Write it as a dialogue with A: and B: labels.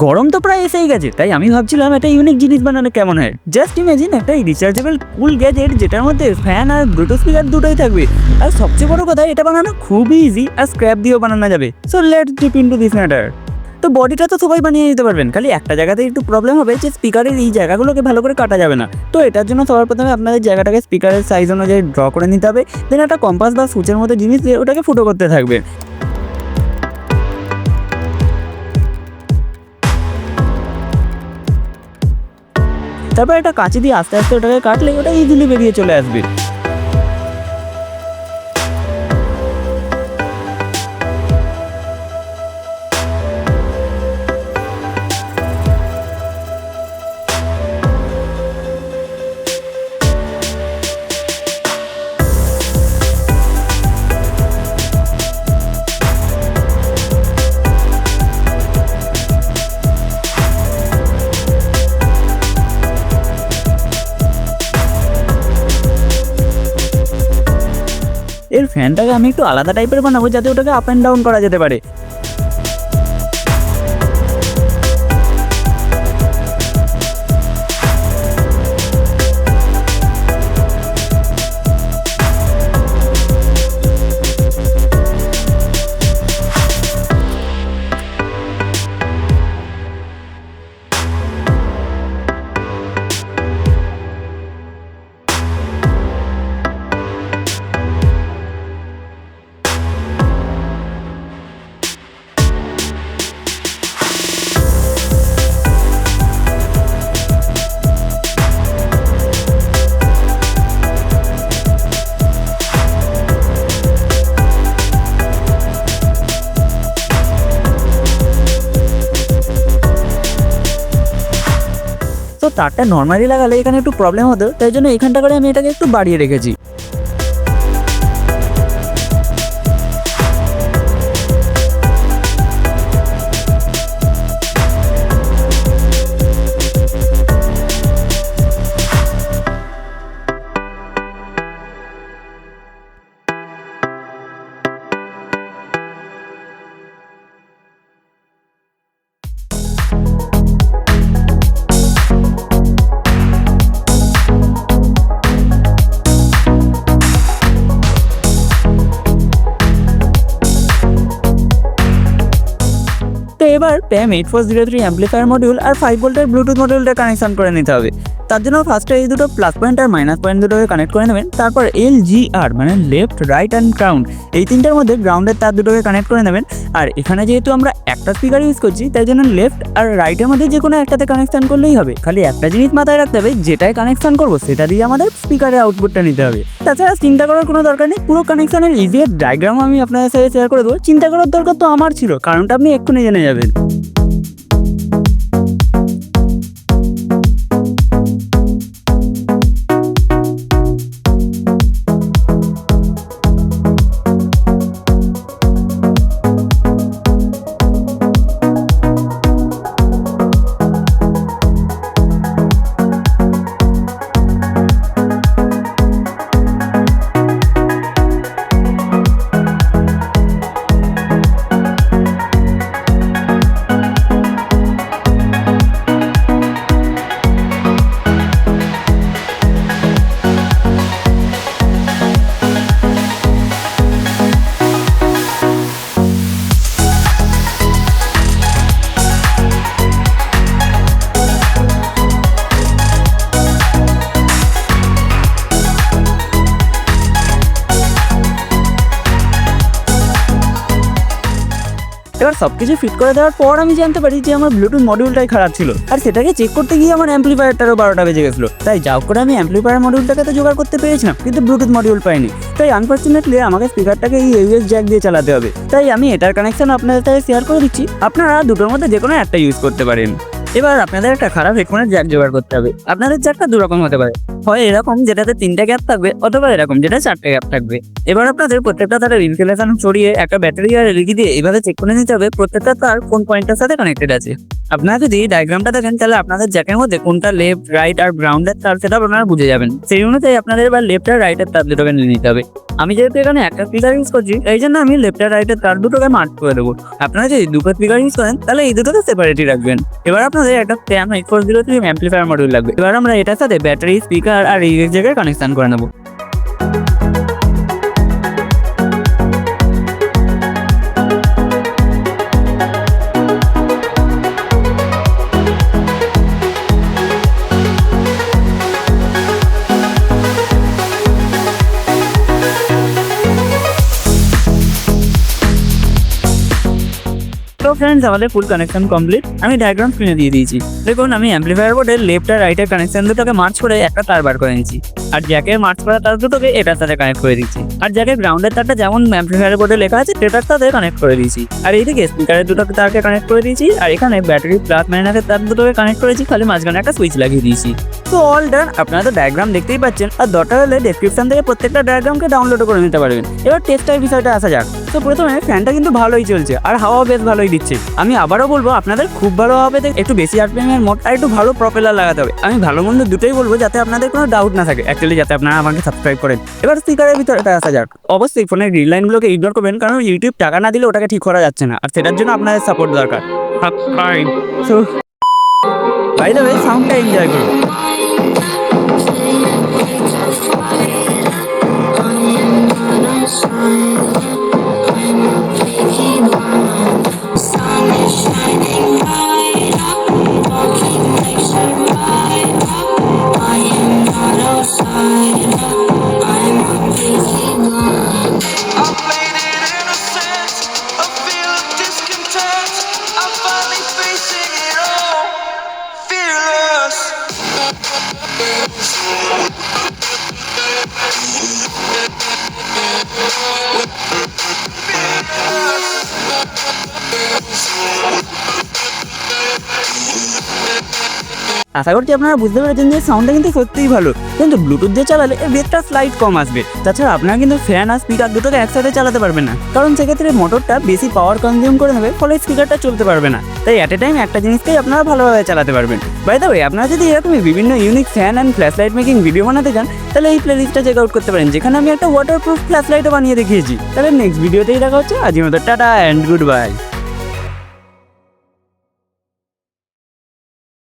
A: গরম তো প্রায় এসেই গেছে, তাই আমি ভাবছিলাম একটা ইউনিক জিনিস বানানো কেমন হয়। জাস্ট ইমেজিন একটা রিচার্জেবল কুল গ্যাজেট যেটার মধ্যে ফ্যান আর ব্লুটুথ স্পিকার দুটোই থাকবে। আর সবচেয়ে বড় কথা, এটা বানানো খুবই ইজি আর স্ক্র্যাপ দিয়েও বানানো যাবে। So let's deep into this matter. তো বডিটা তো সবাই বানিয়ে নিতে পারবেন, খালি একটা জায়গাতে একটু প্রবলেম হবে যে স্পিকারের এই জায়গাগুলোকে ভালো করে কাটা যাবে না। তো এটার জন্য সবার প্রথমে আপনাদের জায়গাটাকে স্পিকারের সাইজ অনুযায়ী ড্র করে নিতে হবে। দেন একটা কম্পাস বা সুচের মতো জিনিস দিয়ে ওটাকে ফুটো করতে থাকবে। তারপর একটা কাঁচি দিয়ে আস্তে আস্তে ওটাকে কাটলে ওটা ইজিলি বেরিয়ে চলে আসবে। এর ফ্যানটাকে আমি একটু আলাদা টাইপের বানাবো যাতে ওটাকে আপ অ্যান্ড ডাউন করা যেতে পারে। তো তারটা নর্মালি লাগালে এখানে একটু প্রবলেম হতো, তাই জন্য এখানটা করে আমি এটাকে একটু বাড়িয়ে রেখেছি। তো এবার প্যাম 8403 অ্যাম্পলিফায়ার মডিউল আর 5 ভোল্টের ব্লুটুথ মডিউলটা কানেকশন করে নিতে হবে। তার জন্য ফার্স্টে এই দুটো প্লাস পয়েন্ট আর মাইনাস পয়েন্ট দুটোকে কানেক্ট করে নেবেন। তারপর LGR মানে লেফট, রাইট অ্যান্ড গ্রাউন্ড, এই তিনটার মধ্যে গ্রাউন্ডের তার দুটোকে কানেক্ট করে নেবেন। আর এখানে যেহেতু আমরা একটা স্পিকার ইউজ করছি, তাই জন্য লেফট আর রাইটের মধ্যে যে কোনো একটাতে কানেকশন করলেই হবে। খালি একটা জিনিস মাথায় রাখতে হবে, যেটাই কানেকশন করবো সেটা দিয়ে আমাদের স্পিকারের আউটপুটটা নিতে হবে। তাছাড়া চিন্তা করার কোনো দরকার নেই, পুরো কানেকশনের ইজিয়ার ডায়াগ্রাম আমি আপনাদের সাথে শেয়ার করে দেবো। চিন্তা করার দরকার তো আমার ছিল, কারণটা আপনি এক্ষুনি জেনে যাবেন। এবার সবকিছু ফিট করে দেওয়ার পর আমি জানতে পারি যে আমার ব্লুটুথ মডিউলটাই খারাপ ছিল, আর সেটাকে চেক করতে গিয়ে আমার অ্যাম্পলিফায়ারটারও 12টা বেজে গেছিলো। তাই যাও করে আমি অ্যাম্পলিফায়ার মডিউলটাকে তো জোগাড় করতে পেরেছিলাম, কিন্তু ব্লুটুথ মডিউল পাইনি। তাই আনফর্চুনেটলি আমাকে স্পিকারটাকে এই ইউএস জ্যাক দিয়ে চালাতে হবে। তাই আমি এটার কানেকশন আপনাদের সাথে শেয়ার করে দিচ্ছি, আপনারা দুটোর মধ্যে যে কোনো একটা ইউজ করতে পারেন। এবার আপনাদের একটা খারাপ হেডফোনের জ্যাক জোগাড় করতে হবে। আপনাদের জ্যাকটা দুরকম হতে পারে। হয় এরকম যেটাতে 3টে গ্যাপ থাকবে, অথবা এরকম যেটা 4টে গ্যাপ থাকবে। এবার আপনাদের প্রত্যেকটা তারের ইনসুলেশন সরিয়ে একটা ব্যাটারি আর এলইডি দিয়ে এভাবে চেক করে নিতে হবে প্রত্যেকটা তার কোন পয়েন্টের সাথে কানেক্টেড আছে। আপনারা যদি ডায়াগ্রামটা দেখেন তাহলে আপনাদের জ্যাকের মধ্যে কোনটা লেফট, রাইট আর গ্রাউন্ডের তার সেটা আপনারা বুঝে যাবেন। সেই অনুযায়ী আপনাদের এবার লেফট আর রাইটের তার দুটোকে নিয়ে নিতে হবে। আমি যেহেতু এখানে একটা স্পিকার ইউজ করছি, এই জন্য আমি লেফট আর রাইটের তার দুটোকে মার্ক করে দেবো। আপনারা যদি দুটো স্পিকার ইউজ করেন তাহলে এই দুটোকে সেপারেটই রাখবেন। এবার আপনাদের একটা PAM 8403 অ্যাম্পলিফায়ার মডিউল লাগবে। এবার আমরা এটার সাথে ব্যাটারি, স্পিকার আর এই জায়গায় কানেকশন করে নেবো। তো ফ্রেন্ডস, আমাদের ফুল কানেকশন কমপ্লিট। আমি ডায়াগ্রাম স্ক্রিনে দিয়ে দিয়েছি। দেখুন, আমি অ্যাম্পলিফায়ার বোর্ডের লেফট আর রাইটের কানেকশন দুটোকে মার্চ করে একটা তার বার করে নিয়েছি, আর জ্যাকের মার্চ করা তার দুটোকে এটার সাথে কানেক্ট করে দিচ্ছি। আর জ্যাকের গ্রাউন্ডের তারটা যেমন অ্যাম্পলিফায়ার বোর্ডে লেখা আছে সেটার সাথে কানেক্ট করে দিয়েছি। আর এইদিকে স্পিকারের দুটোকে তারকে কানেক্ট করে দিয়েছি, আর এখানে ব্যাটারি প্লাস মাইনাসের তার দুটোকে কানেক্ট করেছি, খালি মাঝখানে একটা সুইচ লাগিয়ে দিয়েছি। তো অল ডান। আপনারা তো ডায়াগ্রাম দেখতেই পাচ্ছেন, আর দরকার হলে ডেসক্রিপশন থেকে প্রত্যেকটা ডায়াগ্রামকে ডাউনলোড করে নিতে পারবেন। এবার টেস্টের বিষয়টা আসা যাক। তো প্রথমে ফ্যানটা কিন্তু ভালোই চলছে আর হাওয়া বেশ ভালোই দিচ্ছে। আমি আবারও বলবো, আপনাদের খুব ভালো হবে একটু বেশি আরপিএম এর মোড আর একটু ভালো প্রপেলার লাগাতে হবে। আমি ভালো মন্দ দুটোই বলবো, যাতে আপনাদের কোনো ডাউট না থাকে, অ্যাকচুয়ালি যাতে আপনারা আমাকে সাবস্ক্রাইব করেন। এবার স্পিকারের ভিতরটা আসা যাক। অবশ্যই ফোনের গ্রিন লাইনগুলোকে ইগনোর করবেন, কারণ ইউটিউব টাকা না দিলে ওটাকে ঠিক করা যাচ্ছে না, আর সেটার জন্য আপনাদের সাপোর্ট দরকার। সো বাই দ্য ওয়ে, সাউন্ডটা এনজয় করুন। আশা করছি আপনারা বুঝতে পেরেছেন যে সাউন্ডটা কিন্তু সত্যিই ভালো, কিন্তু ব্লুটুথ দিয়ে চালালে এর বেসটা স্লাইড কম আসবে। তাছাড়া আপনারা কিন্তু ফ্যান আর স্পিকার দুটোকে একসাথে চালাতে পারবেন না, কারণ সেক্ষেত্রে মোটরটা বেশি পাওয়ার কনজিউম করে নেবে, ফলে স্পিকারটা চলতে পারবে না। তাই অ্যাট এ টাইম একটা জিনিসকেই আপনারা ভালোভাবে চালাতে পারবেন। বাই দ্য ওয়ে, আপনারা যদি এরকমই বিভিন্ন unique fan and flash light making video বানাতে চান, তাহলে এই প্লেলিস্টটা চেক আউট করতে পারেন, যেখানে আমি একটা ওয়াটারপ্রুফ ফ্ল্যাশ লাইটও বানিয়ে দেখিয়েছি। তাহলে নেক্সট ভিডিওতেই দেখা হচ্ছে। আজকের মতো টাটা অ্যান্ড গুড বাই।